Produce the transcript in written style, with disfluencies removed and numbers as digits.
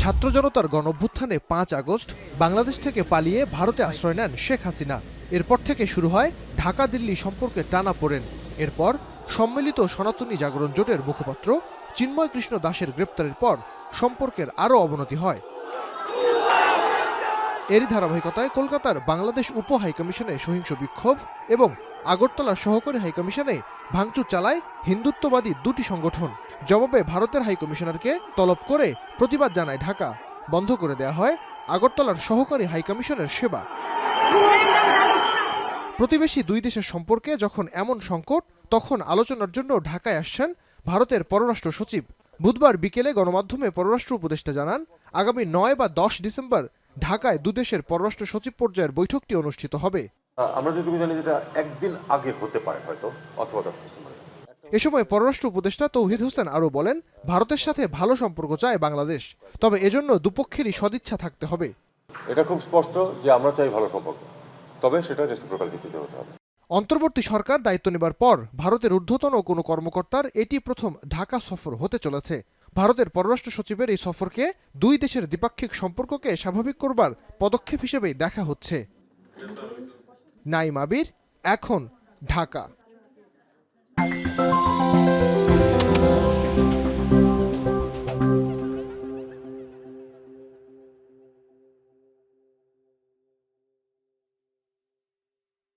ছাত্র জনতার গণঅভ্যুত্থানে ৫ আগস্ট বাংলাদেশ থেকে পালিয়ে ভারতে আশ্রয় নেন শেখ হাসিনা। এরপর থেকে শুরু হয় ঢাকা দিল্লি সম্পর্কে টানাপোড়েন। এরপর সম্মিলিত সনাতনী জাগরণ জোটের মুখপাত্র চিন্ময় কৃষ্ণ দাসের গ্রেপ্তারের পর সম্পর্কের আরও অবনতি হয়। এরই ধারাবাহিকতায় কলকাতার বাংলাদেশ উপ হাইকমিশনে সহিংস বিক্ষোভ এবং আগরতলার সহকারী হাইকমিশনে ভাঙচুর চালায় হিন্দুত্ববাদী দুটি সংগঠন। জবাবে ভারতের হাইকমিশনারকে তলব করে প্রতিবাদ জানায় ঢাকা। বন্ধ করে দেয়া হয় আগরতলার সহকারী হাইকমিশনের সেবা। প্রতিবেশী দুই দেশের সম্পর্কে যখন এমন সংকট, তখন আলোচনার জন্য ঢাকায় আসছেন ভারতের পররাষ্ট্র সচিব। বুধবার বিকেলে গণমাধ্যমে পররাষ্ট্র উপদেষ্টা জানান, আগামী ৯ বা ১০ ডিসেম্বর ঢাকায় দুদেশের পররাষ্ট্র সচিব পর্যায়ের বৈঠকটি অনুষ্ঠিত হবে। আমরা যেটুকু জানি যেটা একদিন আগে হতে পারে হয়তো, অথবা 10 ডিসেম্বর। এ সময় পররাষ্ট্র উপদেষ্টা তৌহিদ হোসেন আরও বলেন, ভারতের সাথে ভালো সম্পর্ক চায় বাংলাদেশ, তবে এজন্য দুপক্ষেরই সদিচ্ছা থাকতে হবে। এটা খুব স্পষ্ট যে আমরা চাই ভালো সম্পর্ক, তবে সেটা রেসিপ্রোকাল ভিত্তিতে হতে হবে। অন্তর্বর্তী সরকার দায়িত্ব নেবার পর ভারতের ঊর্ধ্বতন কোনো কর্মকর্তার এটি প্রথম ঢাকা সফর হতে চলেছে। ভারতের পররাষ্ট্র সচিবের এই সফরকে দুই দেশের দ্বিপাক্ষিক সম্পর্ককে স্বাভাবিক করবার পদক্ষেপ হিসেবেই দেখা হচ্ছে। নাইম আবির, এখন, ঢাকা।